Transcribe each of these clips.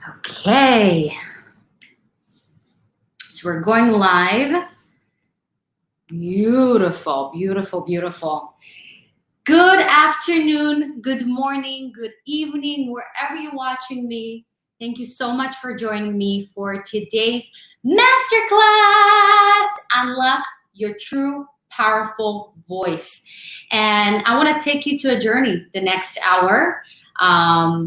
Okay, so we're going live. Beautiful, beautiful, beautiful. Good afternoon, good morning, good evening, wherever you're watching me. Thank you so much for joining me for today's Masterclass. Unlock your true, powerful voice. And I want to take you to a journey the next hour.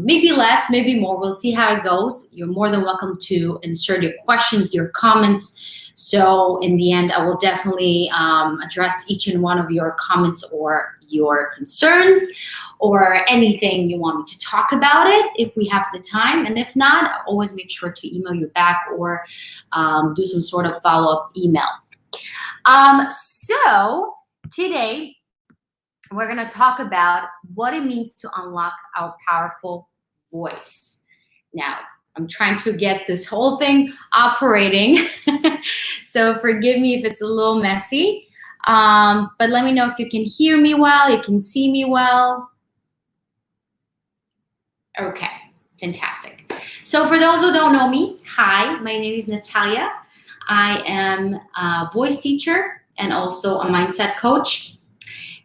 Maybe less, maybe more. We'll see how it goes. You're more than welcome to insert your questions, your comments. So in the end, I will definitely address each and one of your comments or your concerns or anything you want me to talk about it if we have the time. And if not, I'll always make sure to email you back or do some sort of follow-up email. So today, we're going to talk about what it means to unlock our powerful voice. Now, I'm trying to get this whole thing operating, so forgive me if it's a little messy, but let me know if you can hear me well, you can see me well. Okay, fantastic. So for those who don't know me, hi, my name is Natalia. I am a voice teacher and also a mindset coach.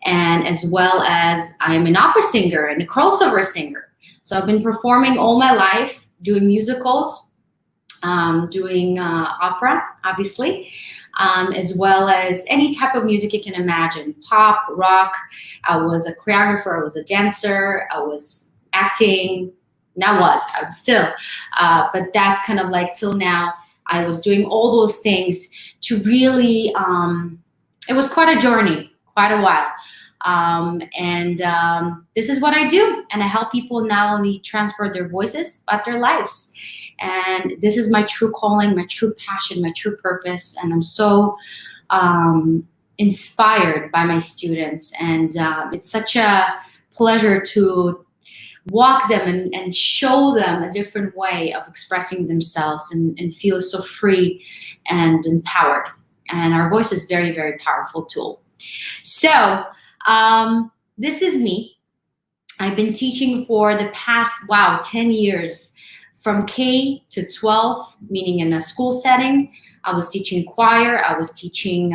And as well as I'm an opera singer and a crossover singer. So I've been performing all my life, doing musicals, doing opera, obviously, as well as any type of music you can imagine, pop, rock. I was a choreographer, I was a dancer, I was acting, I'm still, but that's kind of like till now, I was doing all those things to really, it was quite a journey, quite a while. This is what I do, and I help people not only transfer their voices, but their lives. And this is my true calling, my true passion, my true purpose, and I'm so inspired by my students, and it's such a pleasure to walk them and show them a different way of expressing themselves and feel so free and empowered. And our voice is very, very powerful tool. So this is me. I've been teaching for the past, 10 years from K to 12, meaning in a school setting. I was teaching choir, I was teaching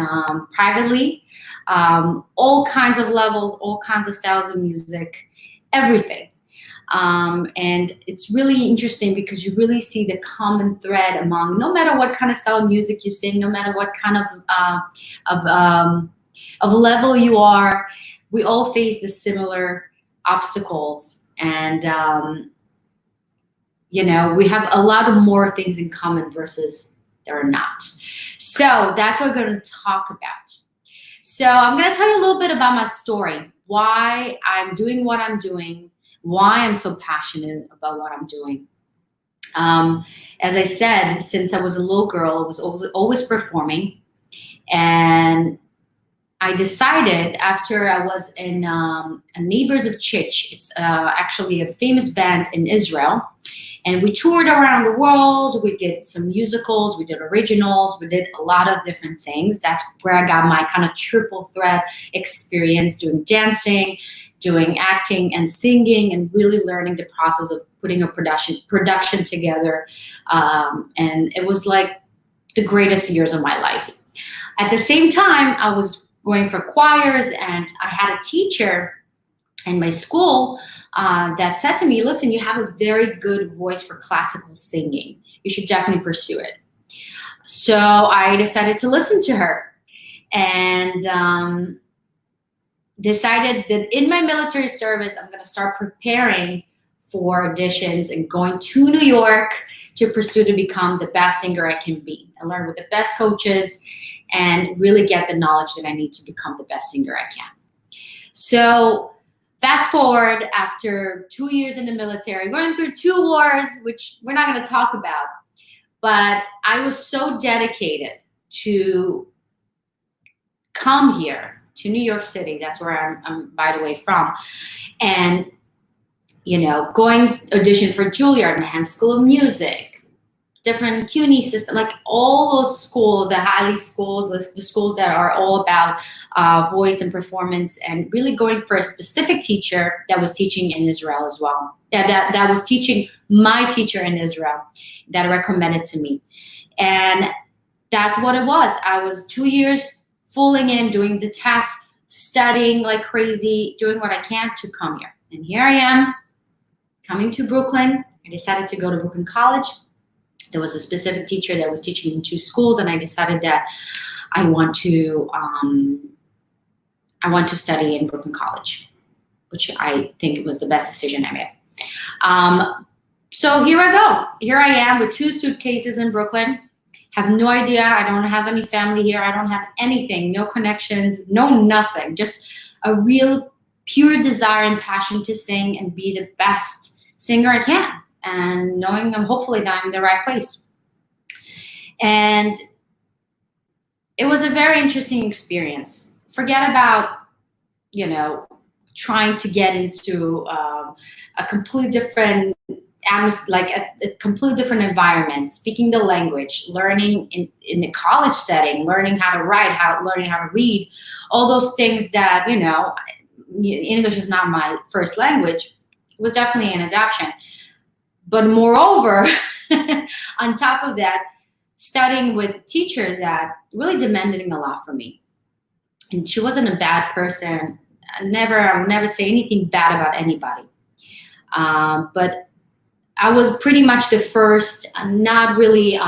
privately, all kinds of levels, all kinds of styles of music, everything. And it's really interesting because you really see the common thread among, no matter what kind of style of music you sing, no matter what kind of level you are, we all face the similar obstacles, and we have a lot of more things in common versus there are not. So that's what we're going to talk about. So I'm going to tell you a little bit about my story, why I'm doing what I'm doing, why I'm so passionate about what I'm doing. As I said, since I was a little girl, I was always performing, and I decided after I was in Neighbors of Chich. It's actually a famous band in Israel. And we toured around the world. We did some musicals. We did originals. We did a lot of different things. That's where I got my kind of triple threat experience doing dancing, doing acting and singing, and really learning the process of putting a production together. And it was like the greatest years of my life. At the same time, I was going for choirs, and I had a teacher in my school that said to me, listen, you have a very good voice for classical singing. You should definitely pursue it. So I decided to listen to her, and decided that in my military service, I'm going to start preparing for auditions and going to New York to pursue to become the best singer I can be and learn with the best coaches and really get the knowledge that I need to become the best singer I can. So fast forward, after 2 years in the military, going through 2 wars, which we're not going to talk about, but I was so dedicated to come here to New York City. That's where I'm by the way, from. And, going audition for Juilliard, Manhattan School of Music, different CUNY system, like all those schools, the Highly schools, the schools that are all about voice and performance, and really going for a specific teacher that was teaching in Israel as well. That was teaching my teacher in Israel that recommended to me. And that's what it was. I was 2 years fooling in, doing the test, studying like crazy, doing what I can to come here. And here I am, coming to Brooklyn. I decided to go to Brooklyn College. There was a specific teacher that was teaching in 2 schools, and I decided that I want to study in Brooklyn College, which I think it was the best decision I made. So here I go. Here I am with 2 suitcases in Brooklyn. Have no idea. I don't have any family here. I don't have anything, no connections, no nothing. Just a real pure desire and passion to sing and be the best singer I can. And knowing I'm hopefully that I'm in the right place. And it was a very interesting experience. Forget about, trying to get into a completely different like a completely different environment, speaking the language, learning in the college setting, learning how to write, learning how to read, all those things that, English is not my first language. It was definitely an adaptation. But moreover, on top of that, studying with a teacher that really demanded a lot from me. And she wasn't a bad person. I would never say anything bad about anybody. But I was pretty much the first, not really,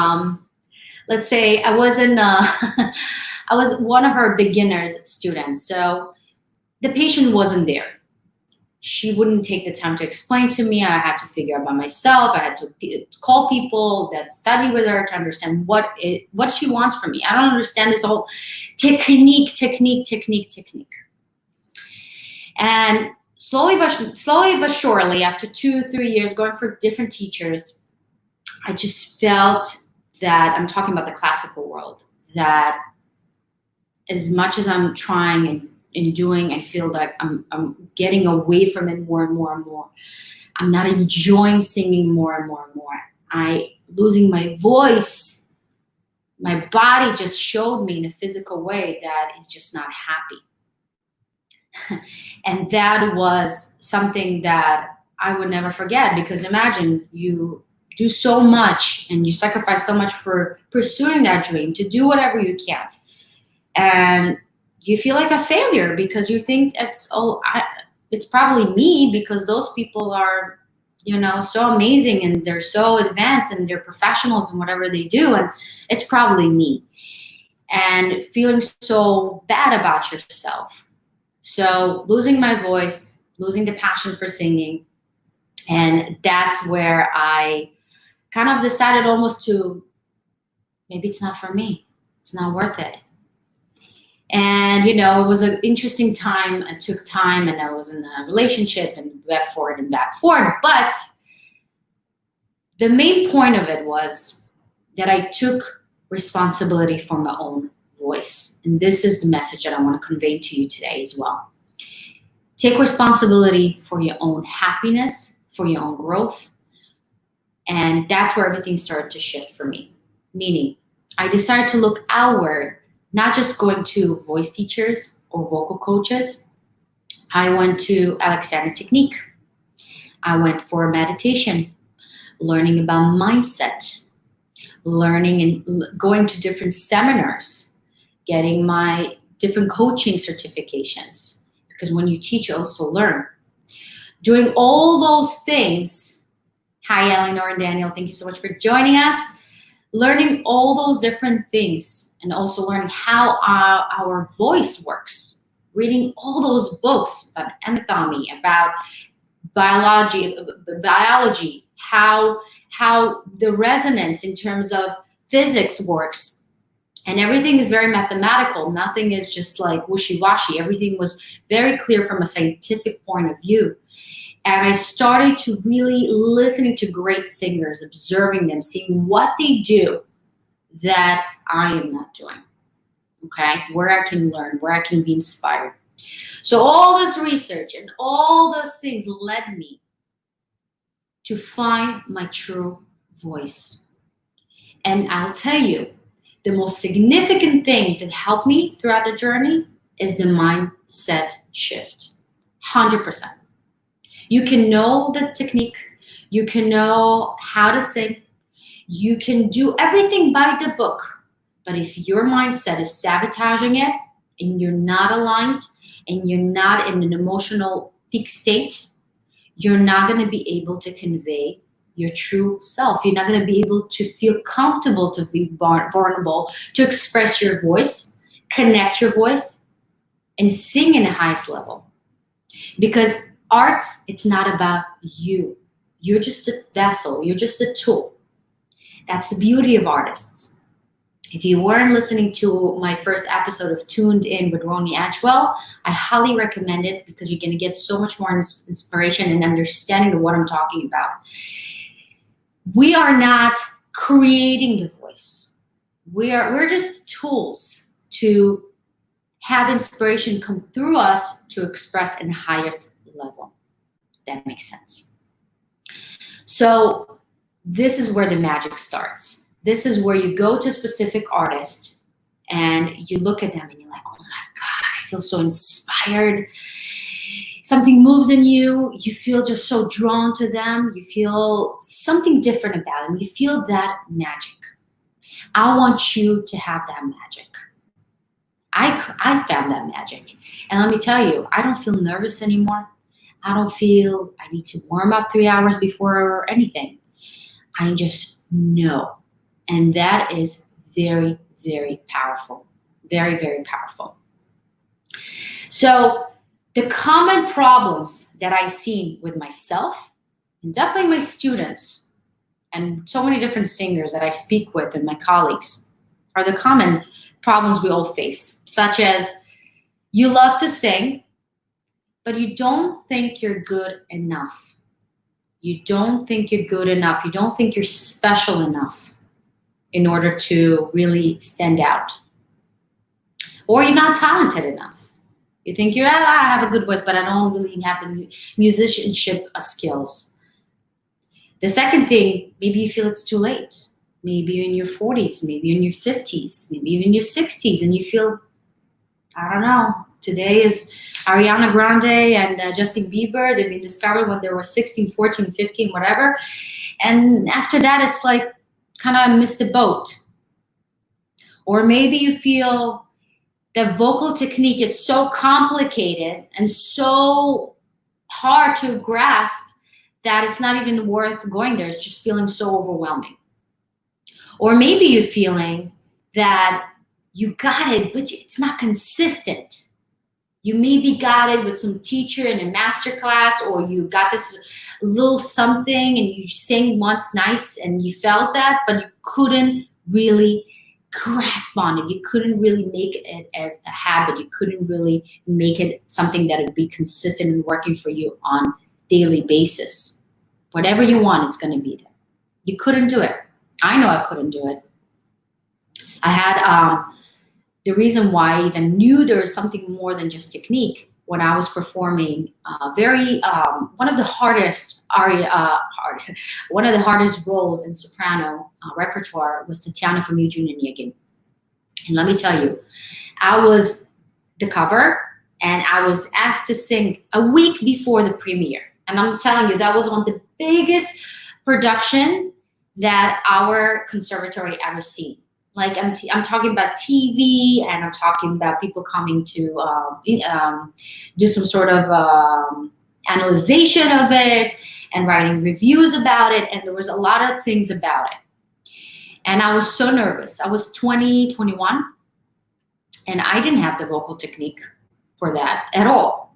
let's say I wasn't, I was one of her beginners students. So the patient wasn't there. She wouldn't take the time to explain to me. I had to figure out by myself. I had to call people that study with her to understand what she wants from me. I don't understand this whole technique. And slowly but surely, after 2-3 years going for different teachers, I just felt that, I'm talking about the classical world, that as much as I'm trying and in doing, I feel like I'm getting away from it more and more and more. I'm not enjoying singing more and more and more. I losing my voice. My body just showed me in a physical way that it's just not happy. And that was something that I would never forget, because imagine you do so much and you sacrifice so much for pursuing that dream, to do whatever you can. And you feel like a failure because you think it's probably me, because those people are, so amazing and they're so advanced and they're professionals in whatever they do, and it's probably me. And feeling so bad about yourself. So losing my voice, losing the passion for singing, and that's where I kind of decided almost to, maybe it's not for me. It's not worth it. And, it was an interesting time. It took time, and I was in a relationship and back forward. But the main point of it was that I took responsibility for my own voice. And this is the message that I want to convey to you today as well. Take responsibility for your own happiness, for your own growth. And that's where everything started to shift for me. Meaning, I decided to look outward, not just going to voice teachers or vocal coaches. I went to Alexander Technique. I went for meditation, learning about mindset, learning and going to different seminars, getting my different coaching certifications. Because when you teach, you also learn. Doing all those things. Hi, Eleanor and Daniel. Thank you so much for joining us. Learning all those different things, and also learning how our voice works. Reading all those books about anatomy, about biology, how the resonance in terms of physics works. And everything is very mathematical. Nothing is just like wishy-washy. Everything was very clear from a scientific point of view. And I started to really listening to great singers, observing them, seeing what they do that I am not doing, okay? Where I can learn, where I can be inspired. So all this research and all those things led me to find my true voice. And I'll tell you, the most significant thing that helped me throughout the journey is the mindset shift. 100%. You can know the technique, you can know how to sing, you can do everything by the book. But if your mindset is sabotaging it and you're not aligned and you're not in an emotional peak state, you're not going to be able to convey your true self. You're not going to be able to feel comfortable to be vulnerable, to express your voice, connect your voice, and sing in the highest level. Because art, it's not about you. You're just a vessel. You're just a tool. That's the beauty of artists. If you weren't listening to my first episode of Tuned In with Ronnie Atchwell, I highly recommend it because you're going to get so much more inspiration and understanding of what I'm talking about. We are not creating the voice. We're just tools to have inspiration come through us to express in the highest level. If that makes sense. So this is where the magic starts. This is where you go to a specific artist and you look at them and you're like, oh my God, I feel so inspired. Something moves in you. You feel just so drawn to them. You feel something different about them. You feel that magic. I want you to have that magic. I found that magic. And let me tell you, I don't feel nervous anymore. I don't feel I need to warm up 3 hours before anything. I just know. And that is very, very powerful. Very, very powerful. So the common problems that I see with myself, and definitely my students, and so many different singers that I speak with and my colleagues, are the common problems we all face, such as you love to sing, but you don't think you're good enough. You don't think you're good enough. You don't think you're special enough in order to really stand out. Or you're not talented enough. You think I have a good voice, but I don't really have the musicianship skills. The second thing, maybe you feel it's too late. Maybe you're in your 40s, maybe you're in your 50s, maybe you're in your 60s, and you feel, I don't know, today is Ariana Grande and Justin Bieber. They've been discovered when they were 16, 14, 15, whatever. And after that, it's like kind of missed the boat. Or maybe you feel the vocal technique is so complicated and so hard to grasp that it's not even worth going there. It's just feeling so overwhelming. Or maybe you're feeling that you got it, but it's not consistent. You maybe got it with some teacher in a masterclass, or you got this little something and you sang once nice and you felt that, but you couldn't really grasp on it. You couldn't really make it as a habit. You couldn't really make it something that would be consistent and working for you on a daily basis. Whatever you want, it's going to be there. You couldn't do it. I know I couldn't do it. I had the reason why I even knew there was something more than just technique when I was performing one of the hardest roles in soprano repertoire was Tatiana from Eugene Onegin. And let me tell you, I was the cover and I was asked to sing a week before the premiere. And I'm telling you, that was one of the biggest production that our conservatory ever seen. Like I'm talking about TV, and I'm talking about people coming to do some sort of analyzation of it and writing reviews about it. And there was a lot of things about it. And I was so nervous. I was 20, 21, and I didn't have the vocal technique for that at all.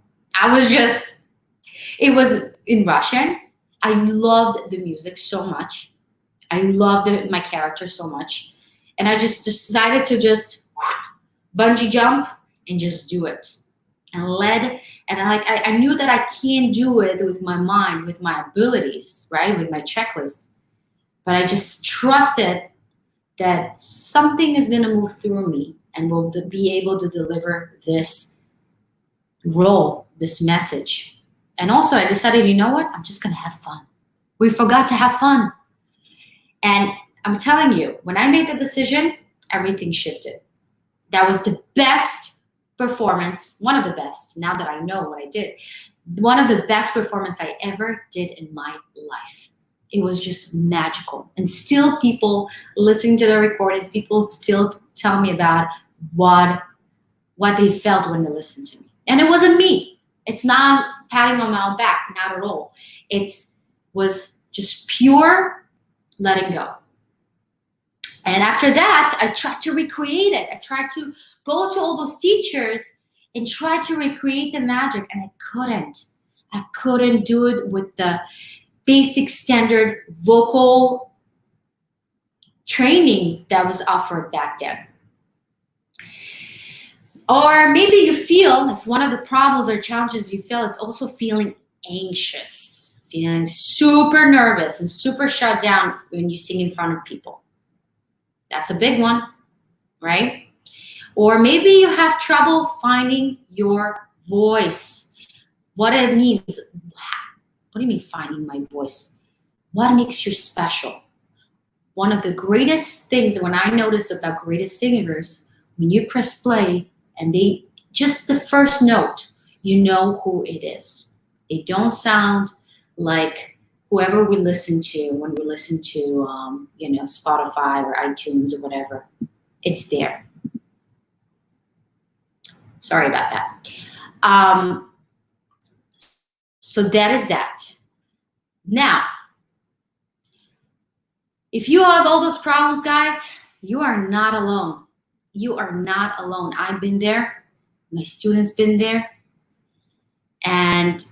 It was in Russian. I loved the music so much. I loved my character so much. And I just decided to just bungee jump and just do it. And I knew that I can do it with my mind, with my abilities, right? With my checklist. But I just trusted that something is going to move through me and will be able to deliver this role, this message. And also I decided, you know what? I'm just going to have fun. We forgot to have fun. And I'm telling you, when I made the decision, everything shifted. That was the best performance, one of the best, now that I know what I did, one of the best performance I ever did in my life. It was just magical. And still people listening to the recordings, people still tell me about what they felt when they listened to me. And it wasn't me. It's not patting on my own back, not at all. It was just pure letting go. And after that, I tried to recreate it. I tried to go to all those teachers and try to recreate the magic, and I couldn't. I couldn't do it with the basic standard vocal training that was offered back then. Or maybe you feel, if one of the problems or challenges you feel, it's also feeling anxious, feeling super nervous and super shut down when you sing in front of people. That's a big one, right? Or maybe you have trouble finding your voice. What it means, what do you mean finding my voice? What makes you special? One of the greatest things when I notice about greatest singers, when you press play and they, just the first note, you know who it is. They don't sound like whoever we listen to when we listen to, Spotify or iTunes or whatever. It's there. Sorry about that. So that is that. Now, if you have all those problems, guys, you are not alone. You are not alone. I've been there. My students been there. And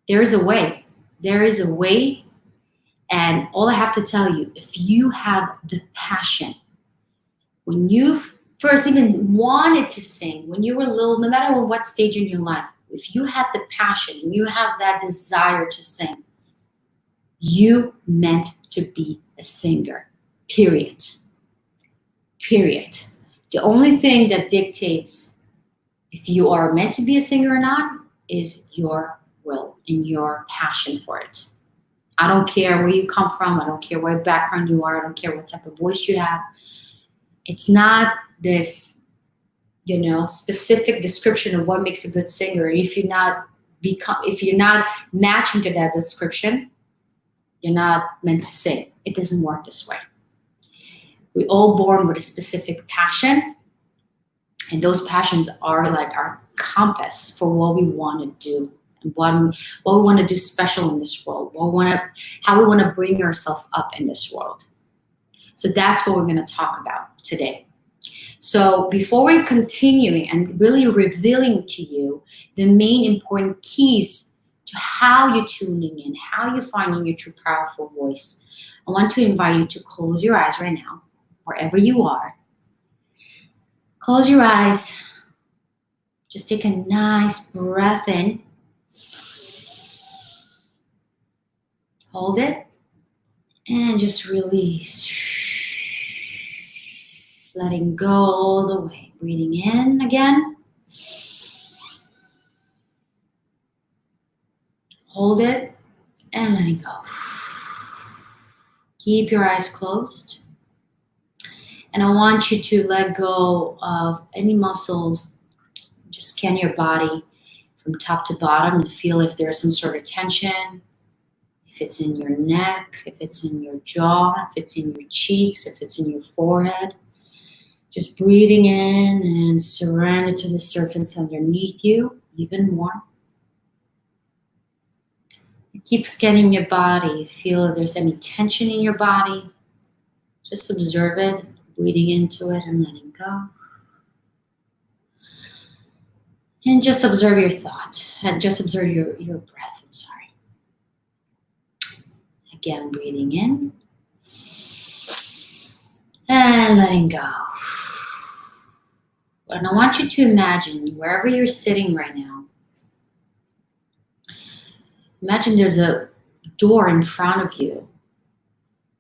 there is a way. There is a way. And all I have to tell you, if you have the passion, when you first even wanted to sing, when you were little, no matter what stage in your life, if you had the passion and you have that desire to sing, you meant to be a singer, period. Period. The only thing that dictates if you are meant to be a singer or not is your will and your passion for it. I don't care where you come from. I don't care what background you are. I don't care what type of voice you have. It's not this, specific description of what makes a good singer. If you're not matching to that description, you're not meant to sing. It doesn't work this way. We're all born with a specific passion, and those passions are like our compass for what we want to do and what we want to do special in this world, how we want to bring ourselves up in this world. So that's what we're going to talk about today. So before we're continuing and really revealing to you the main important keys to how you're tuning in, how you're finding your true powerful voice, I want to invite you to close your eyes right now, wherever you are. Close your eyes. Just take a nice breath in. Hold it. And just release. Letting go all the way. Breathing in again. Hold it and letting go. Keep your eyes closed. And I want you to let go of any muscles. Just scan your body from top to bottom and feel if there's some sort of tension. If it's in your neck, if it's in your jaw, if it's in your cheeks, if it's in your forehead. Just breathing in and surrender to the surface underneath you even more. Keep scanning your body. Feel if there's any tension in your body. Just observe it, breathing into it and letting go. And just observe your thought. And just observe your breath. I'm sorry. Again, breathing in. And letting go. And I want you to imagine wherever you're sitting right now, imagine there's a door in front of you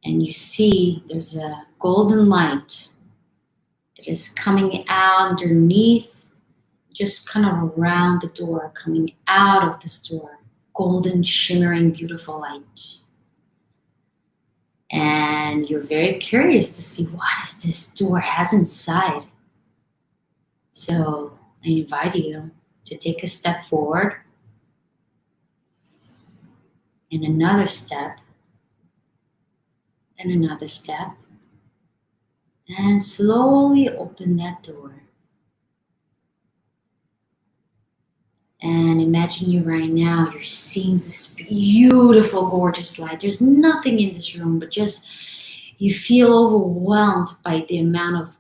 and you see there's a golden light that is coming out underneath, just kind of around the door, coming out of this door, golden, shimmering, beautiful light. And you're very curious to see what is this door has inside. So I invite you to take a step forward and another step and another step, and slowly open that door. And imagine you right now, you're seeing this beautiful, gorgeous light. There's nothing in this room, but just you feel overwhelmed by the amount of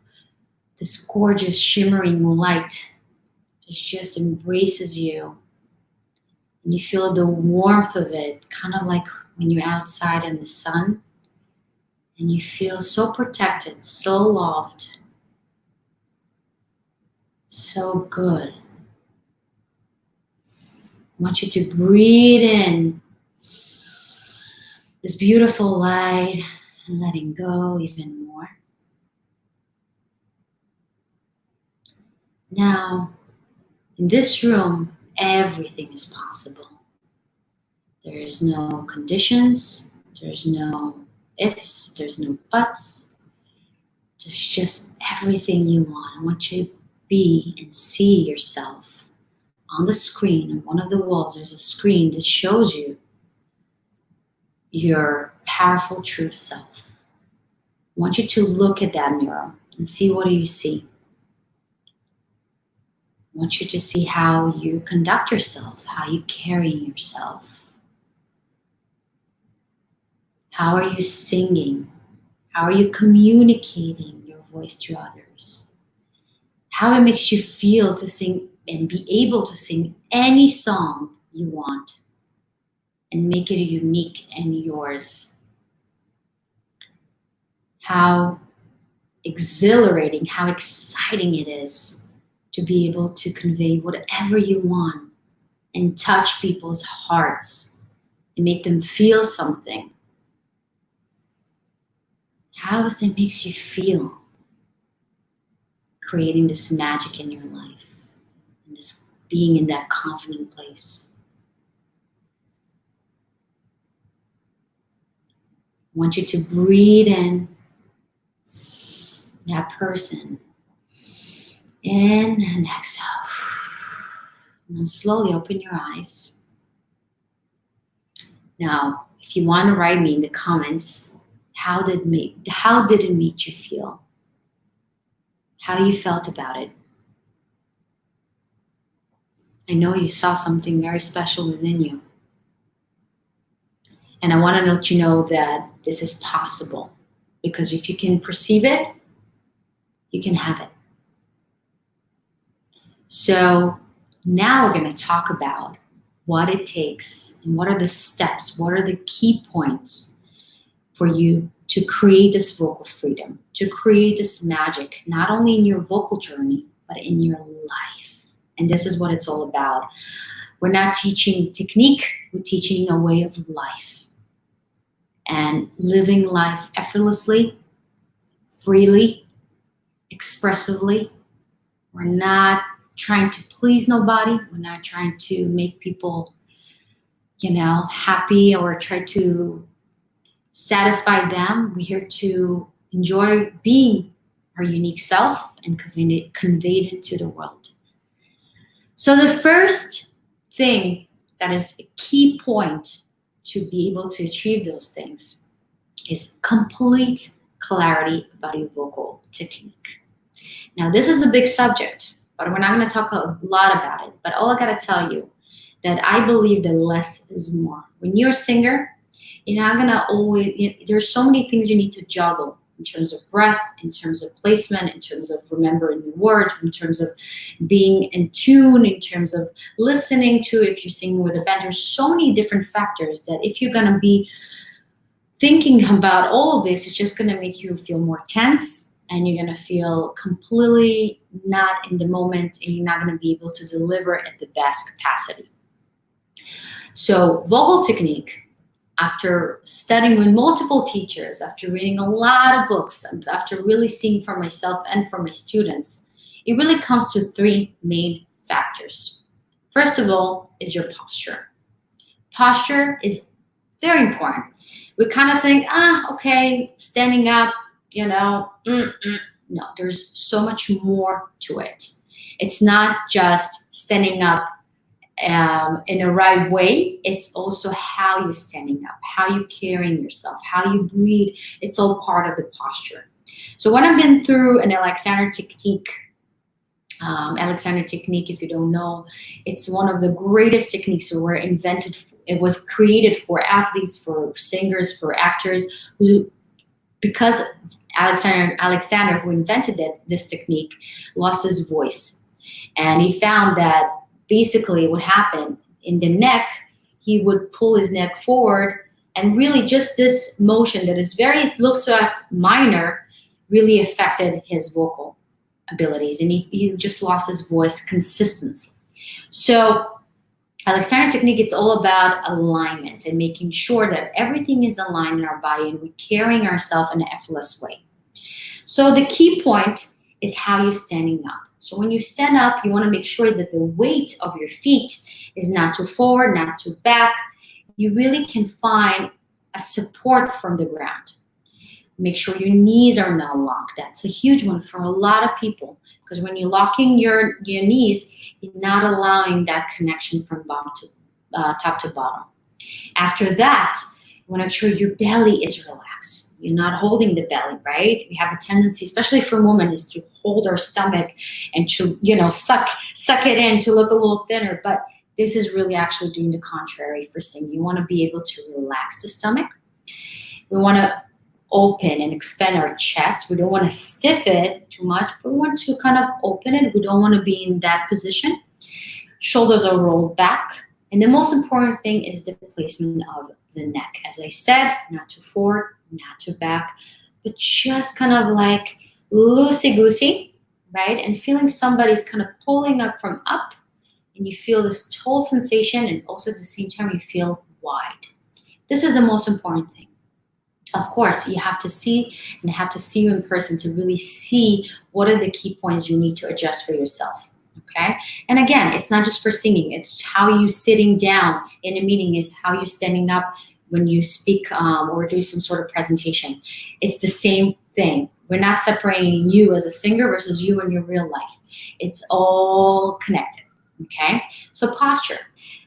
this gorgeous, shimmering light that just embraces you. And you feel the warmth of it, kind of like when you're outside in the sun. And you feel so protected, so loved, so good. I want you to breathe in this beautiful light and letting go even more. Now, in this room, everything is possible. There is no conditions, there's no ifs, there's no buts. There's just everything you want. I want you to be and see yourself on the screen. On one of the walls, there's a screen that shows you your powerful true self. I want you to look at that mirror and see what do you see. I want you to see how you conduct yourself, how you carry yourself. How are you singing? How are you communicating your voice to others? How it makes you feel to sing and be able to sing any song you want and make it unique and yours. How exhilarating, how exciting it is to be able to convey whatever you want and touch people's hearts and make them feel something. How does that makes you feel? Creating this magic in your life and this being in that confident place. I want you to breathe in that person. In and exhale. And then slowly open your eyes. Now, if you want to write me in the comments, how did it make you feel? How you felt about it? I know you saw something very special within you. And I want to let you know that this is possible. Because if you can perceive it, you can have it. So now we're going to talk about what it takes and what are the steps, what are the key points for you to create this vocal freedom, to create this magic, not only in your vocal journey, but in your life. And this is what it's all about. We're not teaching technique, we're teaching a way of life. And living life effortlessly, freely, expressively. We're not trying to please nobody. We're not trying to make people, happy or try to satisfy them. We're here to enjoy being our unique self and convey it to the world. So the first thing that is a key point to be able to achieve those things is complete clarity about your vocal technique. Now, this is a big subject, but we're not going to talk a lot about it. But all I got to tell you that I believe that less is more. When you're a singer, you're not going to always, there's so many things you need to juggle in terms of breath, in terms of placement, in terms of remembering the words, in terms of being in tune, in terms of listening to if you're singing with a band. There's so many different factors that if you're going to be thinking about all of this, it's just going to make you feel more tense and you're going to feel completely not in the moment and you're not going to be able to deliver at the best capacity. So vocal technique, after studying with multiple teachers, after reading a lot of books, after really seeing for myself and for my students, it really comes to three main factors. First of all is your posture. Posture is very important We kind of think, okay, standing up, no, there's so much more to it. It's not just standing up in a right way. It's also how you're standing up, how you're carrying yourself, how you breathe. It's all part of the posture. So when I've been through an Alexander technique, if you don't know, it's one of the greatest techniques that were invented. It was created for athletes, for singers, for actors, who, because Alexander, who invented this technique, lost his voice. And he found that basically what happened in the neck, he would pull his neck forward, and really just this motion that is looks to us minor, really affected his vocal abilities, and he just lost his voice consistently. So Alexander technique, it's all about alignment and making sure that everything is aligned in our body and we're carrying ourselves in an effortless way. So the key point is how you're standing up. So when you stand up, you want to make sure that the weight of your feet is not too forward, not too back. You really can find a support from the ground. Make sure your knees are not locked. That's a huge one for a lot of people, because when you're locking your knees, you're not allowing that connection from top to bottom. After that, you want to make sure your belly is relaxed. You're not holding the belly, right? We have a tendency, especially for women, is to hold our stomach and to, suck it in to look a little thinner. But this is really actually doing the contrary for singing. You want to be able to relax the stomach. We want to open and expand our chest. We don't want to stiff it too much, but we want to kind of open it. We don't want to be in that position. Shoulders are rolled back. And the most important thing is the placement of the neck. As I said, not too forward, not too back, but just kind of like loosey-goosey, right? And feeling somebody's kind of pulling up from up, and you feel this toe sensation, and also at the same time you feel wide. This is the most important thing. Of course, you have to see you in person to really see what are the key points you need to adjust for yourself. Okay. And again, it's not just for singing. It's how you sitting down in a meeting. It's how you're standing up when you speak or do some sort of presentation. It's the same thing. We're not separating you as a singer versus you in your real life. It's all connected. Okay. So posture.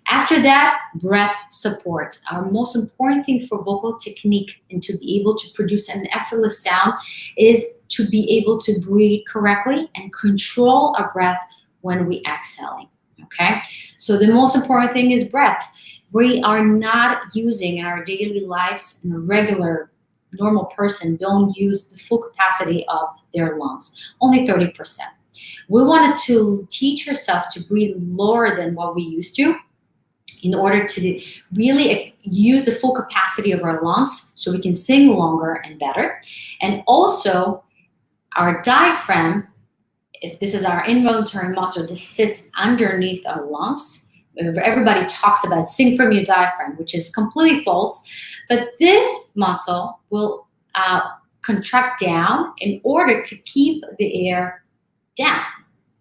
After that, breath support. Our most important thing for vocal technique and to be able to produce an effortless sound is to be able to breathe correctly and control our breath when we exhaling. Okay, so the most important thing is breath. We are not using in our daily lives, and a regular normal person don't use the full capacity of their lungs, only 30%. We wanted to teach ourselves to breathe lower than what we used to, in order to really use the full capacity of our lungs so we can sing longer and better. And also our diaphragm, if this is our involuntary muscle that sits underneath our lungs, everybody talks about sing from your diaphragm, which is completely false, but this muscle will contract down in order to keep the air down,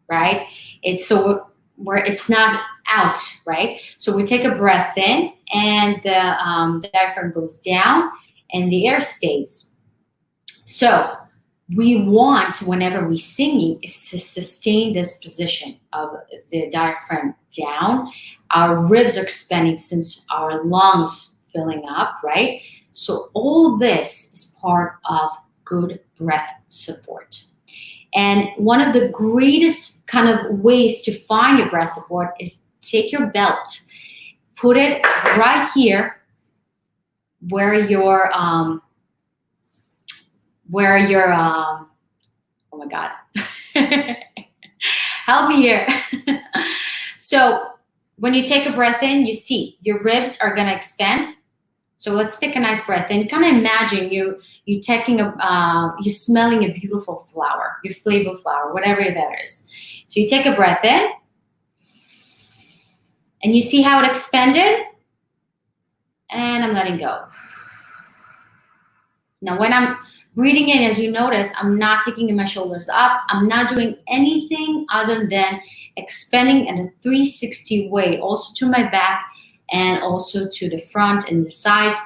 right? It's so where it's not out, right? So we take a breath in, and the diaphragm goes down, and the air stays. So we want, whenever we're singing, is to sustain this position of the diaphragm down. Our ribs are expanding since our lungs filling up, right? So all this is part of good breath support. And one of the greatest kind of ways to find your breath support is take your belt, put it right here where your oh my God, help me here. So when you take a breath in, you see your ribs are gonna expand. So let's take a nice breath in. Kind of imagine you taking you're smelling a beautiful flower, your flavor flower, whatever that is. So you take a breath in, and you see how it expanded, and I'm letting go. Now when I'm breathing in, as you notice, I'm not taking my shoulders up. I'm not doing anything other than expanding in a 360 way, also to my back and also to the front and the sides.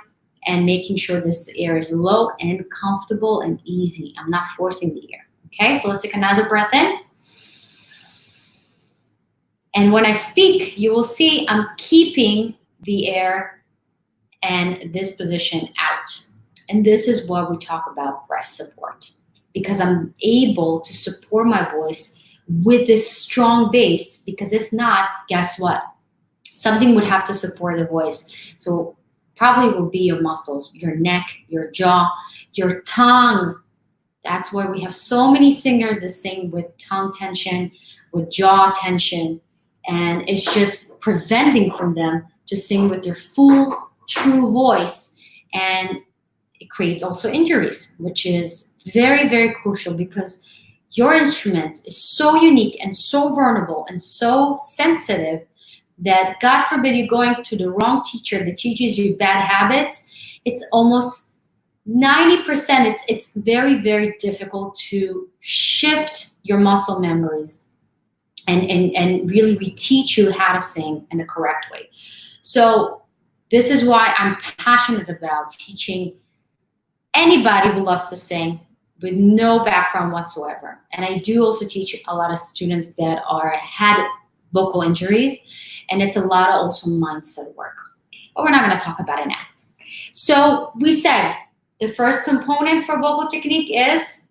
and making sure this air is low and comfortable and easy. I'm not forcing the air. Okay, so let's take another breath in. And when I speak, you will see I'm keeping the air and this position out. And this is what we talk about breath support, because I'm able to support my voice with this strong base, because if not, guess what? Something would have to support the voice. So probably will be your muscles, your neck, your jaw, your tongue. That's why we have so many singers that sing with tongue tension, with jaw tension, and it's just preventing from them to sing with their full, true voice. And it creates also injuries, which is very, very crucial, because your instrument is so unique and so vulnerable and so sensitive that, God forbid, you're going to the wrong teacher that teaches you bad habits. It's almost 90%. It's very, very difficult to shift your muscle memories and really reteach you how to sing in the correct way. So this is why I'm passionate about teaching anybody who loves to sing with no background whatsoever. And I do also teach a lot of students that had vocal injuries, and it's a lot of also mindset work. But we're not going to talk about it now. So we said the first component for vocal technique is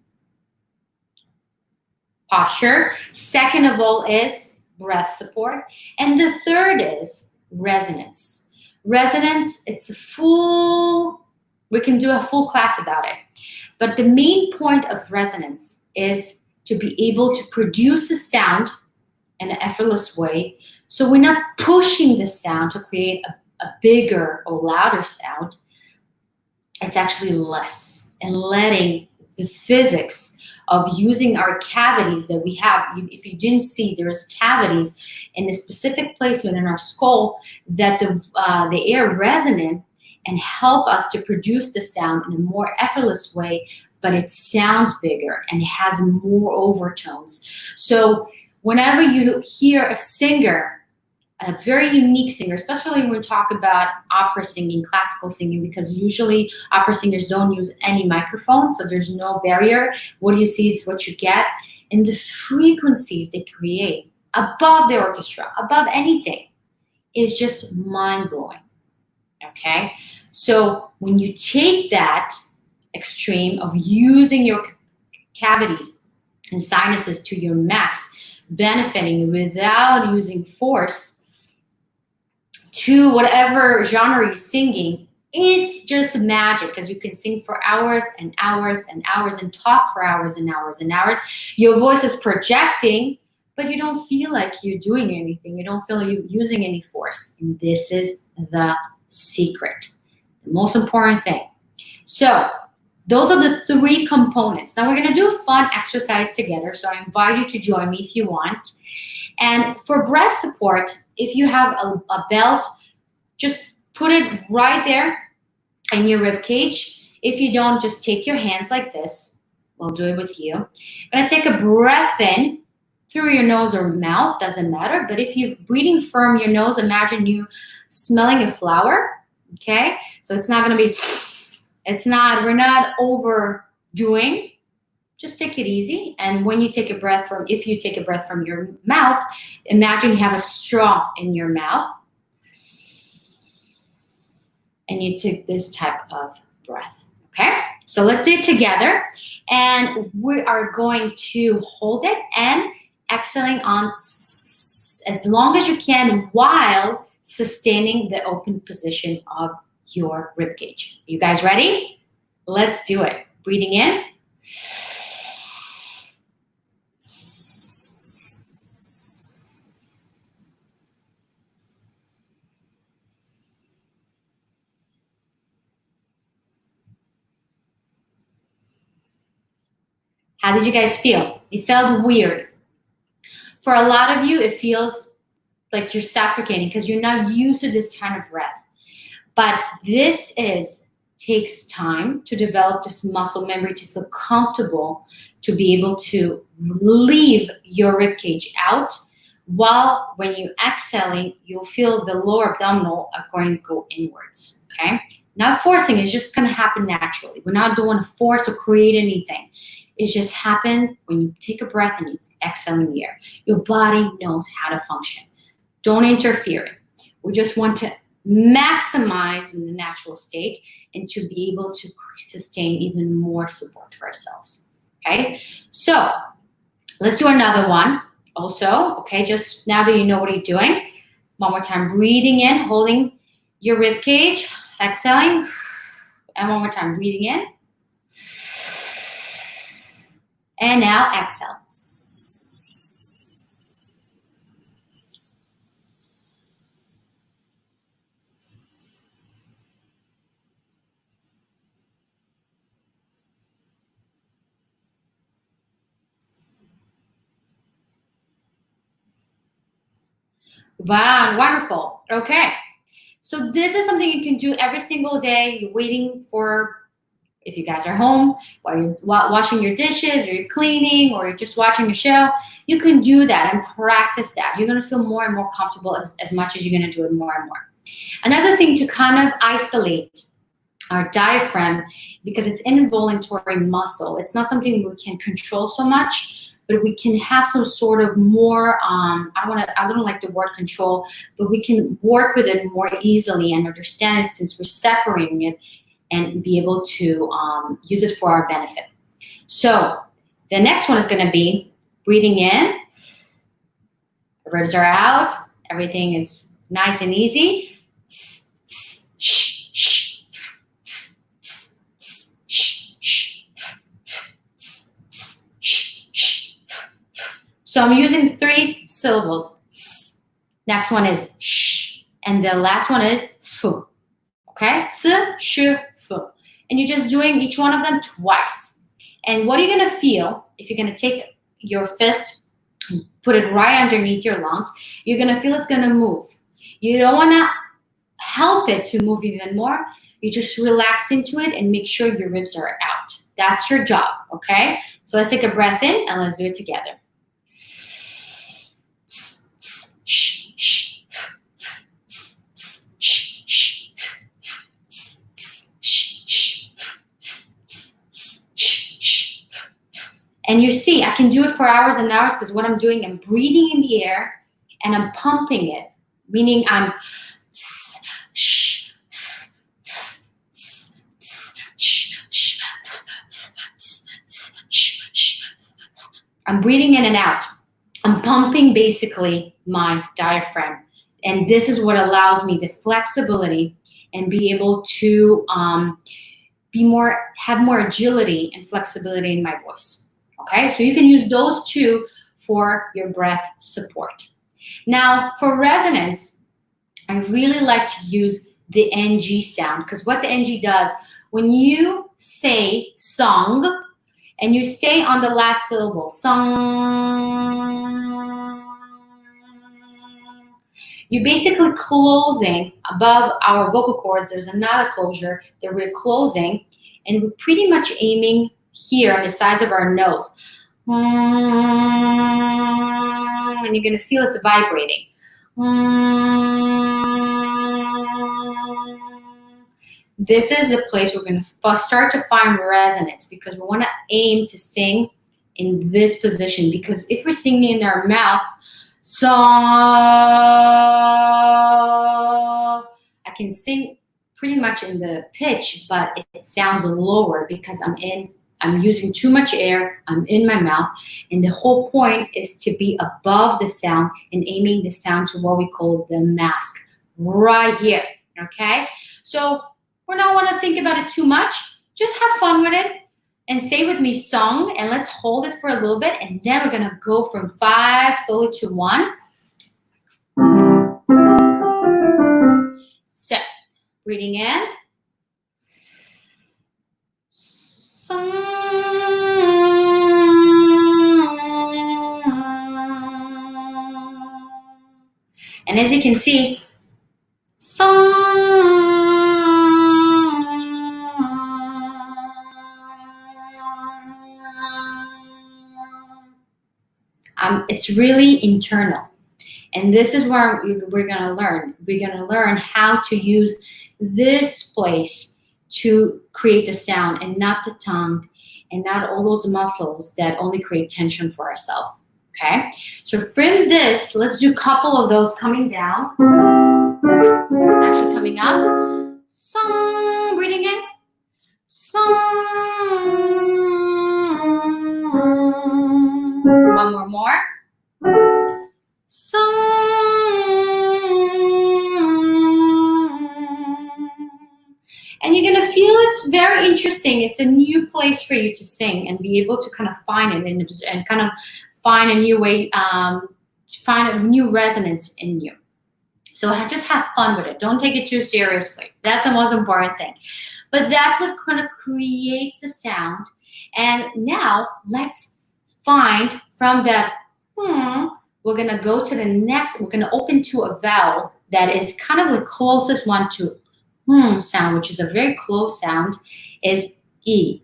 posture. Second of all is breath support. And the third is resonance. Resonance, we can do a full class about it. But the main point of resonance is to be able to produce a sound in an effortless way. So we're not pushing the sound to create a bigger or louder sound. It's actually less, and letting the physics of using our cavities that we have. If you didn't see, there's cavities in a specific placement in our skull that the air resonate and help us to produce the sound in a more effortless way, but it sounds bigger and it has more overtones. So whenever you hear a singer, a very unique singer, especially when we talk about opera singing, classical singing, because usually opera singers don't use any microphone, so there's no barrier. What you see is what you get. And the frequencies they create above the orchestra, above anything, is just mind-blowing, okay? So when you take that extreme of using your cavities and sinuses to your max, benefiting without using force, to whatever genre you're singing, it's just magic, because you can sing for hours and hours and hours and talk for hours and hours and hours. Your voice is projecting, but you don't feel like you're doing anything. You don't feel like you're using any force. And this is the secret, the most important thing. So those are the three components. Now we're going to do a fun exercise together. So I invite you to join me if you want. And for breath support, if you have a belt, just put it right there in your rib cage. If you don't, just take your hands like this. We'll do it with you. I'm gonna take a breath in through your nose or mouth, doesn't matter. But if you're breathing from your nose, imagine you smelling a flower, okay? So it's not gonna be, we're not overdoing. Just take it easy. And when you take a breath if you take a breath from your mouth, imagine you have a straw in your mouth. And you take this type of breath, okay? So let's do it together. And we are going to hold it and exhaling on as long as you can while sustaining the open position of your rib cage. You guys ready? Let's do it. Breathing in. How did you guys feel? It felt weird. For a lot of you, it feels like you're suffocating because you're not used to this kind of breath. But this takes time to develop this muscle memory, to feel comfortable, to be able to leave your rib cage out, while when you're exhaling, you'll feel the lower abdominal are going to go inwards, okay? Not forcing, it's just gonna happen naturally. We're not doing to force or create anything. It just happens when you take a breath and you exhale in the air. Your body knows how to function. Don't interfere. We just want to maximize in the natural state and to be able to sustain even more support for ourselves. Okay, so let's do another one also. Okay, just now that you know what you're doing, one more time, breathing in, holding your rib cage, exhaling, and one more time, breathing in, and now exhale. Wow, wonderful. Okay. So this is something you can do every single day. You're waiting for, if you guys are home, while you're washing your dishes, or you're cleaning, or you're just watching a show, you can do that and practice that. You're going to feel more and more comfortable as much as you're going to do it more and more. Another thing to kind of isolate our diaphragm, because it's an involuntary muscle. It's not something we can control so much, but we can have some sort of more, I don't like the word control, but we can work with it more easily and understand it since we're separating it and be able to use it for our benefit. So the next one is gonna be breathing in, the ribs are out, everything is nice and easy. So I'm using 3 syllables. Next one is sh, and the last one is fu. Okay, s, sh, fu. And you're just doing each one of them twice. And what are you gonna feel if you're gonna take your fist, put it right underneath your lungs? You're gonna feel it's gonna move. You don't wanna help it to move even more. You just relax into it and make sure your ribs are out. That's your job, okay? So let's take a breath in and let's do it together. And you see, I can do it for hours and hours because what I'm doing, I'm breathing in the air and I'm pumping it, meaning I'm breathing in and out. I'm pumping basically my diaphragm. And this is what allows me the flexibility and be able to have more agility and flexibility in my voice. Okay, so you can use those 2 for your breath support. Now, for resonance, I really like to use the NG sound, because what the NG does, when you say song and you stay on the last syllable, song, you're basically closing above our vocal cords. There's another closure that we're closing, and we're pretty much aiming here on the sides of our nose. And you're gonna feel it's vibrating. This is the place we're gonna start to find resonance, because we wanna aim to sing in this position, because if we're singing in our mouth, so I can sing pretty much in the pitch, but it sounds lower because I'm using too much air, I'm in my mouth, and the whole point is to be above the sound and aiming the sound to what we call the mask, right here, okay? So we don't want to think about it too much, just have fun with it, and say with me song, and let's hold it for a little bit, and then we're gonna go from 5 slowly to 1. So, breathing in. Song. And as you can see, song. It's really internal. And this is where we're going to learn. We're going to learn how to use this place to create the sound and not the tongue and not all those muscles that only create tension for ourselves. Okay, so from this, let's do a couple of those coming down, actually coming up. Song, breathing in. Song. One more. Song. And you're gonna feel it's very interesting. It's a new place for you to sing and be able to kind of find it and kind of find a new way, find a new resonance in you. So just have fun with it. Don't take it too seriously. That's the most important thing. But that's what kind of creates the sound. And now let's find from that, we're gonna go to the next, we're gonna open to a vowel that is kind of the closest one to sound, which is a very close sound, is E.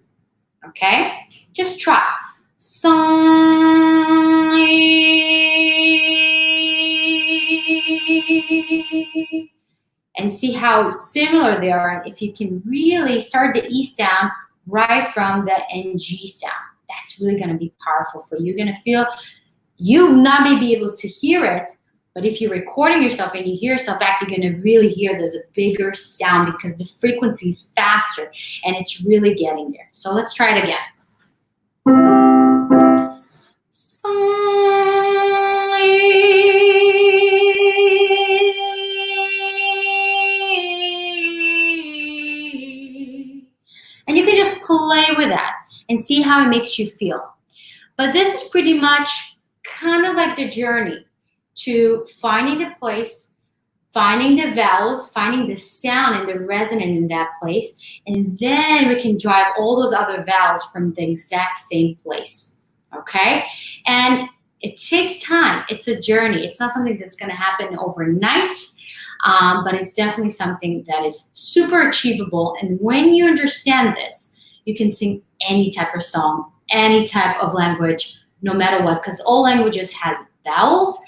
Okay? Just try. Song, E. And see how similar they are. If you can really start the E sound right from the NG sound, that's really gonna be powerful for you. You're gonna feel, you not may be able to hear it, but if you're recording yourself and you hear yourself back, you're gonna really hear there's a bigger sound because the frequency is faster and it's really getting there. So let's try it again. And you can just play with that and see how it makes you feel. But this is pretty much kind of like the journey to finding the place, finding the vowels, finding the sound and the resonance in that place, and then we can drive all those other vowels from the exact same place, okay? And it takes time. It's a journey. It's not something that's gonna happen overnight, but it's definitely something that is super achievable. And when you understand this, you can sing any type of song, any type of language, no matter what, because all languages has vowels.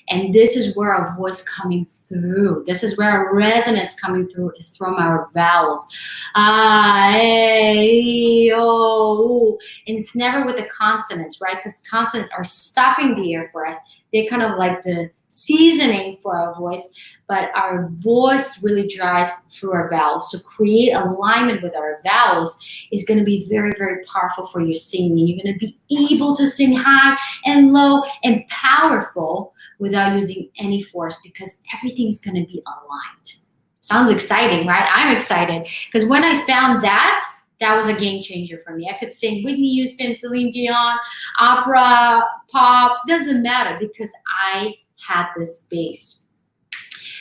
And this is where our voice coming through. This is where our resonance coming through is from our vowels. Ah, eh, oh. And it's never with the consonants, right? Because consonants are stopping the air for us. They're kind of like the seasoning for our voice, but our voice really drives through our vowels. So create alignment with our vowels is going to be very, very powerful for your singing. You're going to be able to sing high and low and powerful without using any force because everything's going to be aligned. Sounds exciting, right? I'm excited because when I found that, that was a game changer for me. I could sing Whitney Houston, Celine Dion, opera, pop, doesn't matter because I had this base.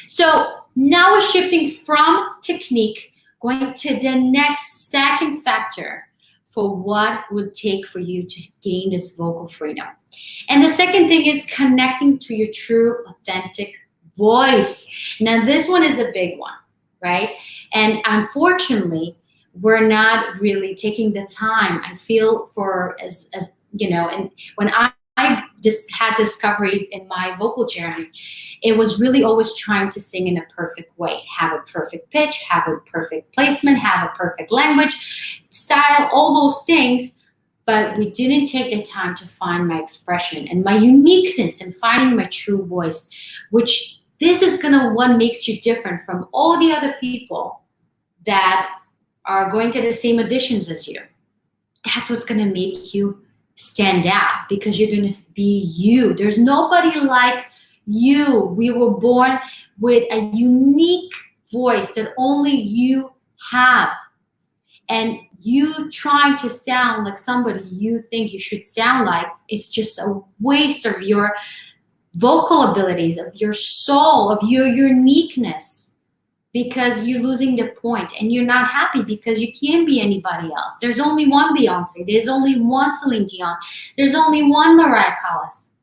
So now we're shifting from technique, going to the next second factor for what would take for you to gain this vocal freedom. And the second thing is connecting to your true, authentic voice. Now this one is a big one, right? And unfortunately, we're not really taking the time, I feel, for as you know, and when I just had discoveries in my vocal journey, it was really always trying to sing in a perfect way, have a perfect pitch, have a perfect placement, have a perfect language, style, all those things, but we didn't take the time to find my expression and my uniqueness and finding my true voice, which this is gonna what makes you different from all the other people that are going to the same auditions as you. That's what's gonna make you stand out because you're gonna be you. There's nobody like you. We were born with a unique voice that only you have. And you trying to sound like somebody you think you should sound like, it's just a waste of your vocal abilities, of your soul, of your uniqueness. Because you're losing the point and you're not happy because you can't be anybody else. There's only one Beyonce. There's only one Celine Dion. There's only one Mariah Callas.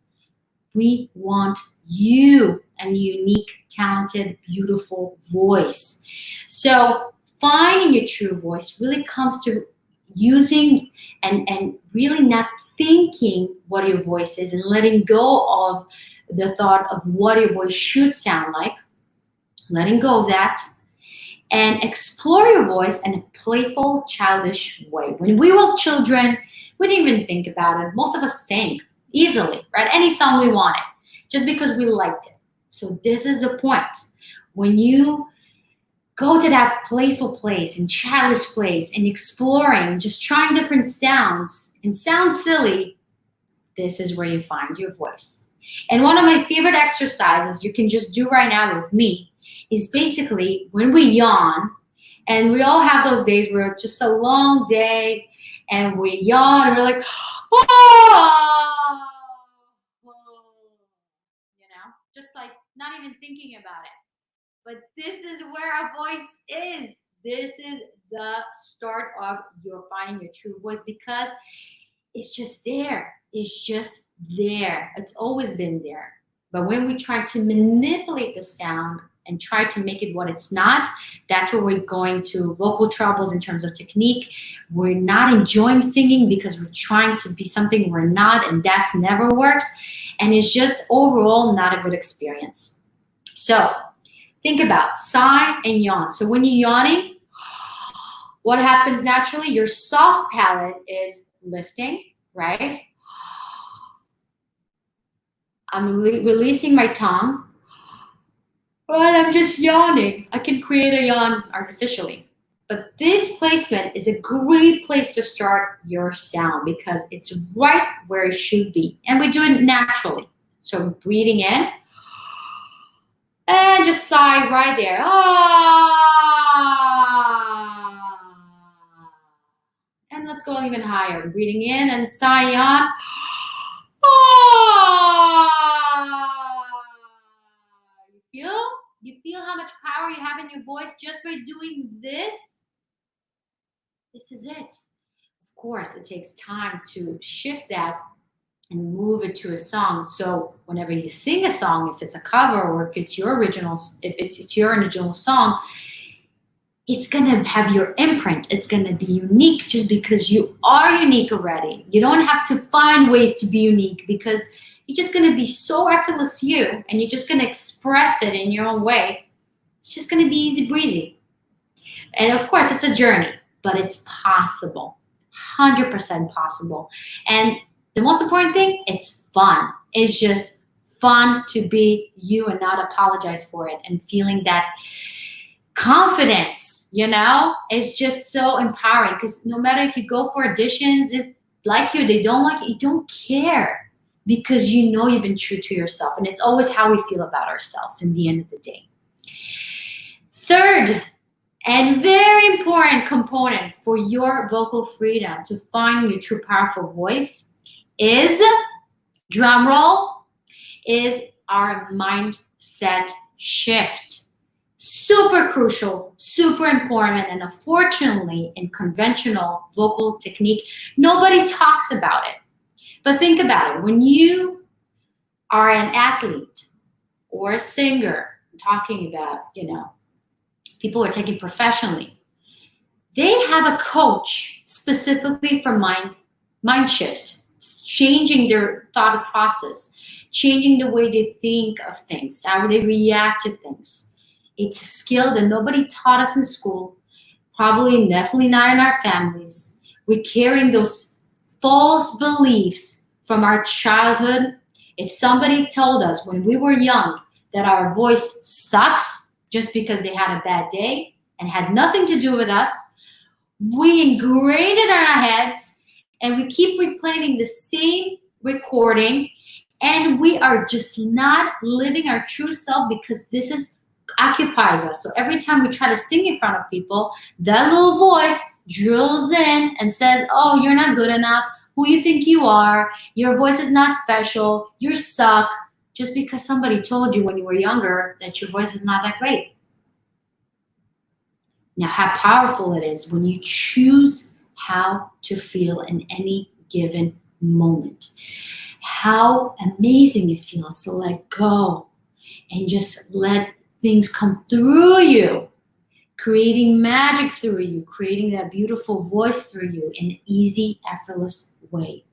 We want you, and unique, talented, beautiful voice. So finding your true voice really comes to using and really not thinking what your voice is and letting go of the thought of what your voice should sound like. Letting go of that and explore your voice in a playful, childish way. When we were children, we didn't even think about it. Most of us sang easily, right? Any song we wanted, just because we liked it. So this is the point. When you go to that playful place and childish place and exploring, just trying different sounds and sound silly, this is where you find your voice. And one of my favorite exercises you can just do right now with me is basically when we yawn, and we all have those days where it's just a long day and we yawn and we're like, oh, just like not even thinking about it. But this is where our voice is. This is the start of your finding your true voice, because it's just there. It's just there. It's always been there. But when we try to manipulate the sound and try to make it what it's not, that's where we're going to vocal troubles in terms of technique. We're not enjoying singing because we're trying to be something we're not, and that never works. And it's just overall not a good experience. So think about sigh and yawn. So when you're yawning, what happens naturally? Your soft palate is lifting, right? I'm releasing my tongue, but I'm just yawning. I can create a yawn artificially. But this placement is a great place to start your sound because it's right where it should be. And we do it naturally. So breathing in and just sigh right there. Ah. And let's go even higher. Breathing in and sigh, yawn. You feel how much power you have in your voice just by doing this? This is it. Of course, it takes time to shift that and move it to a song. So whenever you sing a song, if it's a cover or if it's your original song, it's gonna have your imprint. It's gonna be unique just because you are unique already. You don't have to find ways to be unique because you're just gonna be so effortless you, and you're just gonna express it in your own way. It's just gonna be easy breezy. And of course, it's a journey, but it's possible, 100% possible. And the most important thing, it's fun. It's just fun to be you and not apologize for it, and feeling that confidence, is just so empowering, because no matter if you go for auditions, if like you, they don't like you don't care, because you've been true to yourself. And it's always how we feel about ourselves in the end of the day. Third, and very important component for your vocal freedom to find your true powerful voice is, drum roll, is our mindset shift. Super crucial, super important, and unfortunately in conventional vocal technique, nobody talks about it. But think about it. When you are an athlete or a singer, I'm talking about, people who are taking professionally, they have a coach specifically for mind shift, changing their thought process, changing the way they think of things, how they react to things. It's a skill that nobody taught us in school, definitely not in our families. We're carrying those false beliefs from our childhood. If somebody told us when we were young that our voice sucks just because they had a bad day and had nothing to do with us, we ingrained it in our heads, and we keep replaying the same recording, and we are just not living our true self because this occupies us. So every time we try to sing in front of people, that little voice drills in and says, oh, you're not good enough. Who you think you are? Your voice is not special. You suck. Just because somebody told you when you were younger that your voice is not that great. Now, how powerful it is when you choose how to feel in any given moment. How amazing it feels to let go and just let things come through you, creating magic through you, creating that beautiful voice through you in an easy, effortless way.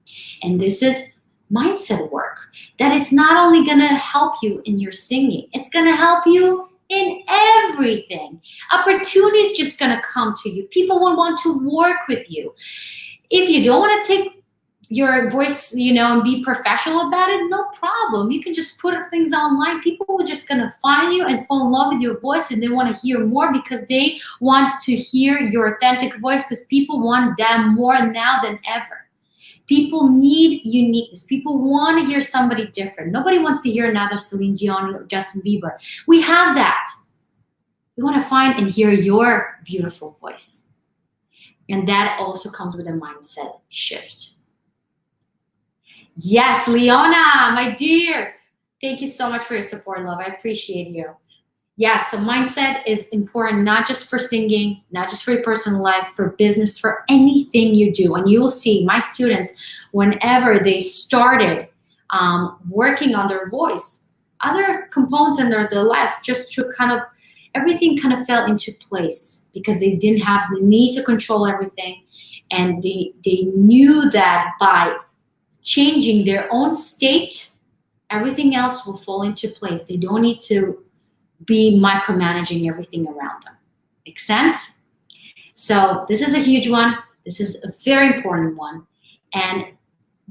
And this is mindset work that is not only going to help you in your singing, it's going to help you in every everything. Opportunities just gonna come to you. People will want to work with you. If you don't want to take your voice, and be professional about it, no problem. You can just put things online. People are just gonna find you and fall in love with your voice, and they want to hear more because they want to hear your authentic voice, because people want that more now than ever. People need uniqueness. People want to hear somebody different. Nobody wants to hear another Celine Dion or Justin Bieber. We have that. We want to find and hear your beautiful voice. And that also comes with a mindset shift. Yes, Leona, my dear. Thank you so much for your support, love. I appreciate you. Yes, so mindset is important, not just for singing, not just for your personal life, for business, for anything you do. And you will see my students, whenever they started working on their voice, other components in their lives just to everything kind of fell into place, because they didn't have the need to control everything. And they knew that by changing their own state, everything else will fall into place. They don't need to be micromanaging everything around them. Make sense? So this is a huge one. This is a very important one. And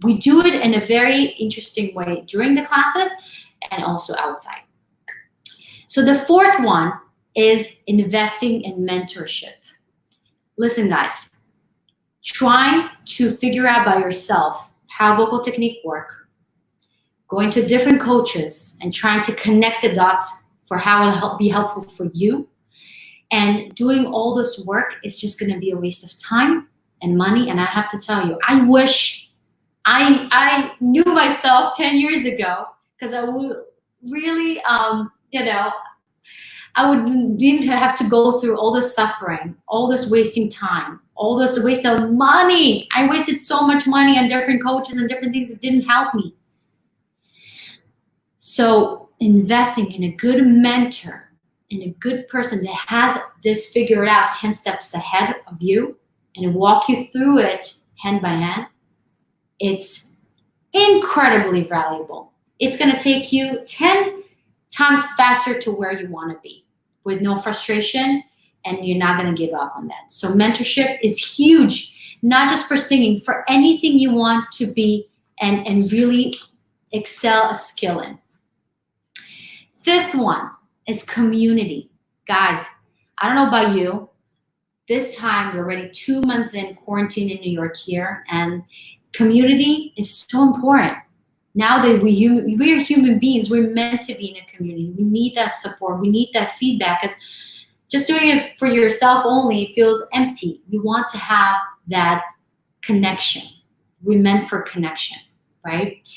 we do it in a very interesting way during the classes and also outside. So the fourth one is investing in mentorship. Listen, guys, trying to figure out by yourself how vocal technique work, going to different coaches and trying to connect the dots for how it'll be helpful for you, and doing all this work is just going to be a waste of time and money. And I have to tell you, I wish I knew myself 10 years ago, because I would really, didn't have to go through all this suffering, all this wasting time, all this waste of money. I wasted so much money on different coaches and different things that didn't help me. So investing in a good mentor, in a good person that has this figured out 10 steps ahead of you and walk you through it hand by hand, it's incredibly valuable. It's going to take you 10 times faster to where you want to be with no frustration, and you're not going to give up on that. So mentorship is huge, not just for singing, for anything you want to be and really excel a skill in. Fifth one is community. Guys, I don't know about you. This time, we're already 2 months in quarantine in New York here, and community is so important. Now that we're human beings, we're meant to be in a community. We need that support. We need that feedback, because just doing it for yourself only feels empty. We want to have that connection. We're meant for connection, right?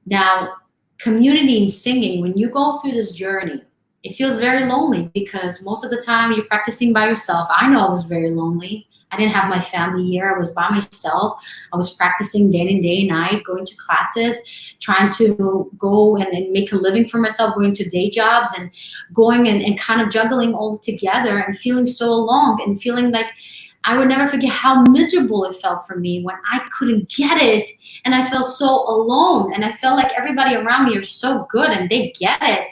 Now, community in singing, when you go through this journey, it feels very lonely, because most of the time you're practicing by yourself. I know I was very lonely. I didn't have my family here. I was by myself. I was practicing day and day and night, going to classes, trying to go and make a living for myself, going to day jobs and going and kind of juggling all together, and feeling so alone and feeling like I would never forget how miserable it felt for me when I couldn't get it, and I felt so alone, and I felt like everybody around me are so good and they get it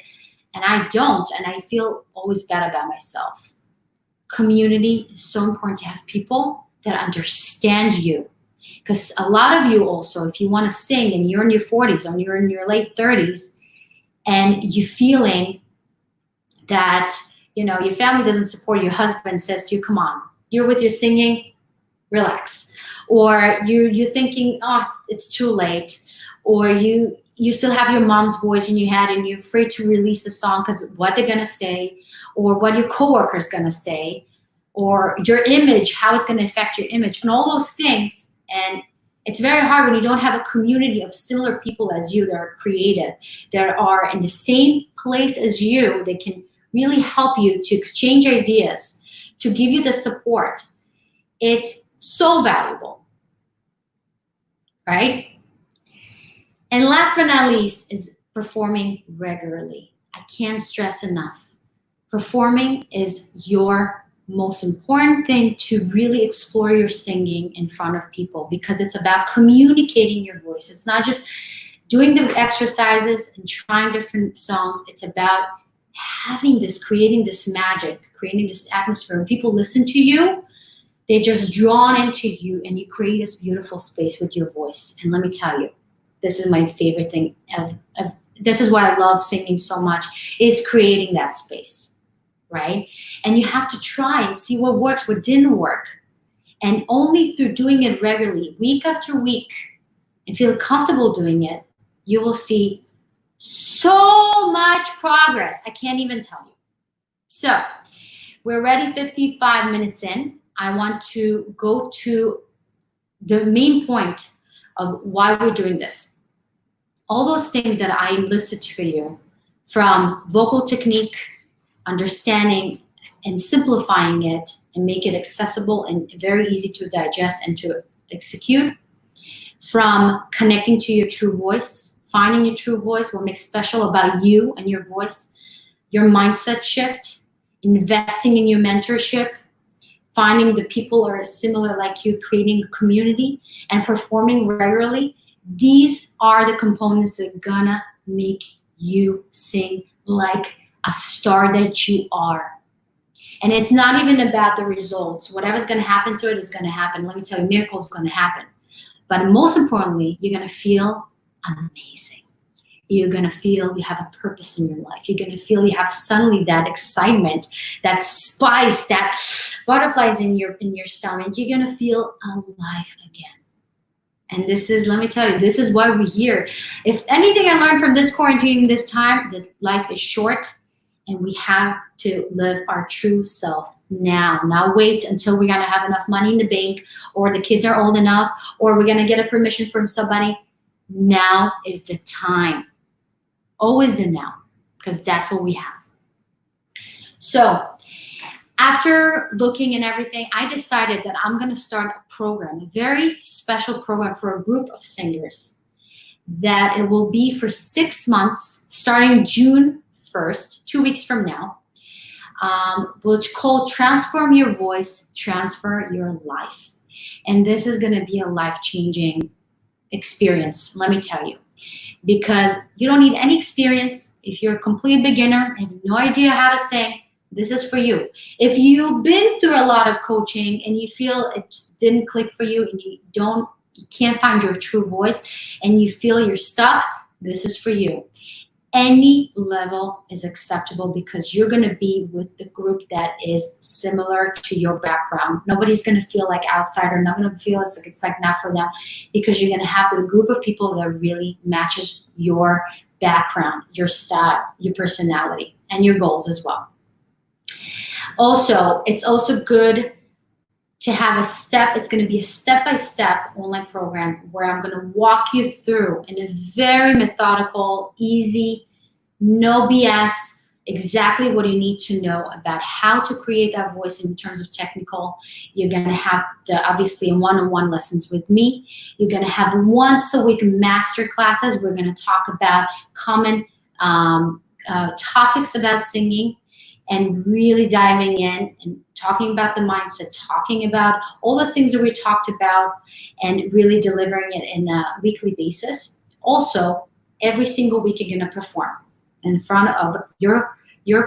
and I don't, and I feel always bad about myself. Community is so important, to have people that understand you, because a lot of you also, if you want to sing and you're in your 40s or you're in your late 30s and you're feeling that your family doesn't support, your husband says to you, come on, you're with your singing, relax. Or you're thinking, oh, it's too late. Or you still have your mom's voice in your head and you're afraid to release a song because what they're going to say, or what your coworker's going to say, or your image, how it's going to affect your image, and all those things. And it's very hard when you don't have a community of similar people as you that are creative, that are in the same place as you, that can really help you to exchange ideas, to give you the support. It's so valuable, right? And last but not least is performing regularly. I can't stress enough. Performing is your most important thing to really explore your singing in front of people, because it's about communicating your voice. It's not just doing the exercises and trying different songs. It's about having this, creating this magic, creating this atmosphere. When people listen to you, they're just drawn into you, and you create this beautiful space with your voice. And let me tell you, this is my favorite thing this is why I love singing so much, is creating that space, right? And you have to try and see what works, what didn't work. And only through doing it regularly, week after week, and feel comfortable doing it, you will see so much progress. I can't even tell you. So we're already 55 minutes in. I want to go to the main point of why we're doing this. All those things that I listed for you, from vocal technique, understanding and simplifying it and make it accessible and very easy to digest and to execute, from connecting to your true voice, finding your true voice, what makes special about you and your voice, your mindset shift, investing in your mentorship, finding the people who are similar like you, creating a community, and performing regularly. These are the components that are gonna make you sing like a star that you are. And it's not even about the results. Whatever's gonna happen to it is gonna happen. Let me tell you, miracles are gonna happen. But most importantly, you're gonna feel amazing. You're gonna feel you have a purpose in your life. You're gonna feel you have suddenly that excitement, that spice, that butterflies in your stomach. You're gonna feel alive again. And this is, let me tell you, this is why we're here. If anything I learned from this quarantine this time, that life is short and we have to live our true self now. Not wait until we're gonna have enough money in the bank, or the kids are old enough, or we're gonna get a permission from somebody. Now is the time. Always the now, because that's what we have. So after looking and everything, I decided that I'm gonna start a program, a very special program for a group of singers, that it will be for 6 months, starting June 1st, 2 weeks from now, which called Transform Your Voice, Transfer Your Life. And this is gonna be a life-changing experience, let me tell you, because you don't need any experience. If you're a complete beginner, have no idea how to sing, this is for you. If you've been through a lot of coaching and you feel it just didn't click for you, and you can't find your true voice, and you feel you're stuck, this is for you. Any level is acceptable, because you're gonna be with the group that is similar to your background. Nobody's gonna feel like outsider, not gonna feel it's like not for them, because you're gonna have the group of people that really matches your background, your style, your personality, and your goals as well. Also, it's also good to have it's going to be a step-by-step online program where I'm going to walk you through in a very methodical, easy, no BS, exactly what you need to know about how to create that voice in terms of technical. You're going to have obviously one-on-one lessons with me. You're going to have once a week master classes. We're going to talk about common topics about singing, and really diving in and talking about the mindset, talking about all those things that we talked about, and really delivering it in a weekly basis. Also, every single week you're gonna perform in front of your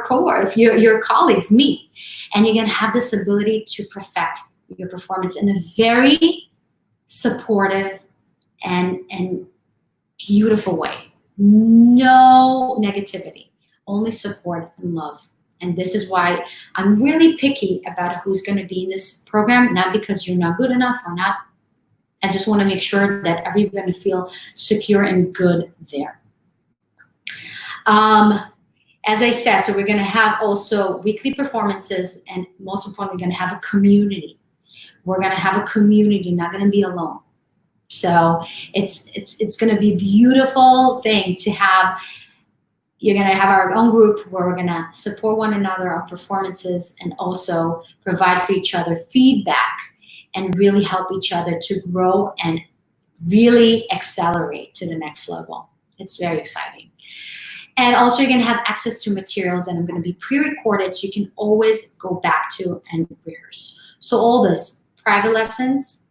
cohort, your colleagues, me, and you're gonna have this ability to perfect your performance in a very supportive and beautiful way. No negativity, only support and love. And this is why I'm really picky about who's going to be in this program, not because you're not good enough or not. I just want to make sure that everyone's going to feel secure and good there. As I said, so we're going to have also weekly performances, and most importantly, going to have a community. We're going to have a community, not going to be alone. So it's going to be a beautiful thing to have. You're going to have our own group where we're going to support one another, our performances, and also provide for each other feedback and really help each other to grow and really accelerate to the next level. It's very exciting. And also you're going to have access to materials that are going to be pre-recorded, so you can always go back to and rehearse. So all this, private lessons,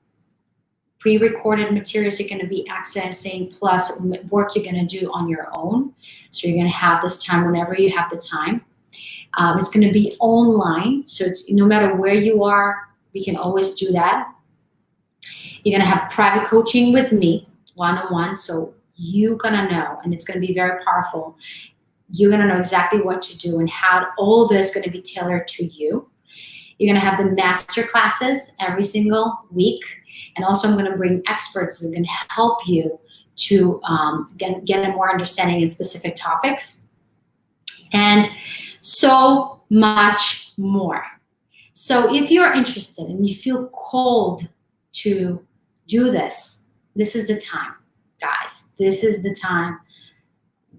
pre-recorded materials you're going to be accessing, plus work you're going to do on your own. So you're going to have this time whenever you have the time. It's going to be online, so it's, no matter where you are, we can always do that. You're going to have private coaching with me, one-on-one, so you're going to know, and it's going to be very powerful. You're going to know exactly what to do and how all this is going to be tailored to you. You're going to have the master classes every single week. And also I'm going to bring experts that are going to help you to get a more understanding in specific topics. And so much more. So if you're interested and you feel called to do this, this is the time, guys. This is the time.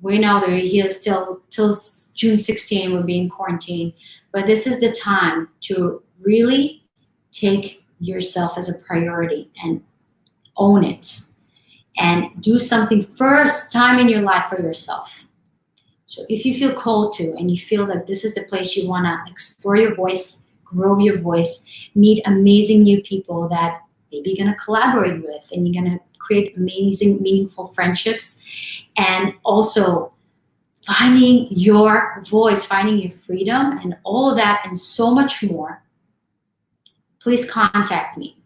We know that he is till June 16, we're being quarantined, but this is the time to really take yourself as a priority and own it and do something first time in your life for yourself. So if you feel called to, and you feel that this is the place you want to explore your voice, grow your voice, meet amazing new people that maybe you're going to collaborate with, and you're going to create amazing, meaningful friendships, and also finding your voice, finding your freedom, and all of that and so much more, please contact me,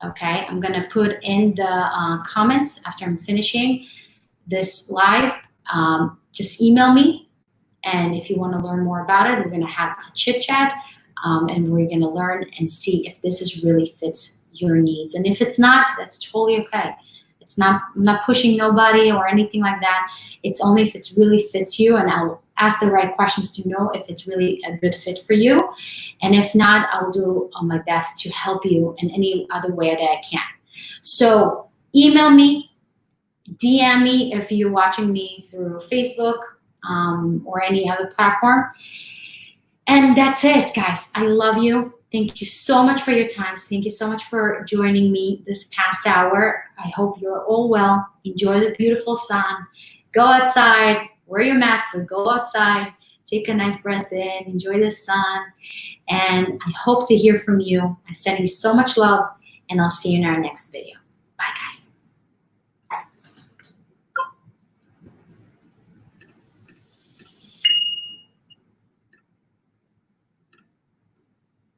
okay? I'm going to put in the comments after I'm finishing this live. Just email me, and if you want to learn more about it, we're going to have a chit chat, and we're going to learn and see if this is really fits your needs. And if it's not, that's totally okay. It's not, I'm not pushing nobody or anything like that. It's only if it really fits you, and I'll ask the right questions to know if it's really a good fit for you. And if not, I'll do my best to help you in any other way that I can. So email me, DM me if you're watching me through Facebook or any other platform. And that's it, guys. I love you. Thank you so much for your time. Thank you so much for joining me this past hour. I hope you're all well. Enjoy the beautiful sun. Go outside, wear your mask, but go outside. Take a nice breath in, enjoy the sun. And I hope to hear from you. I send you so much love, and I'll see you in our next video.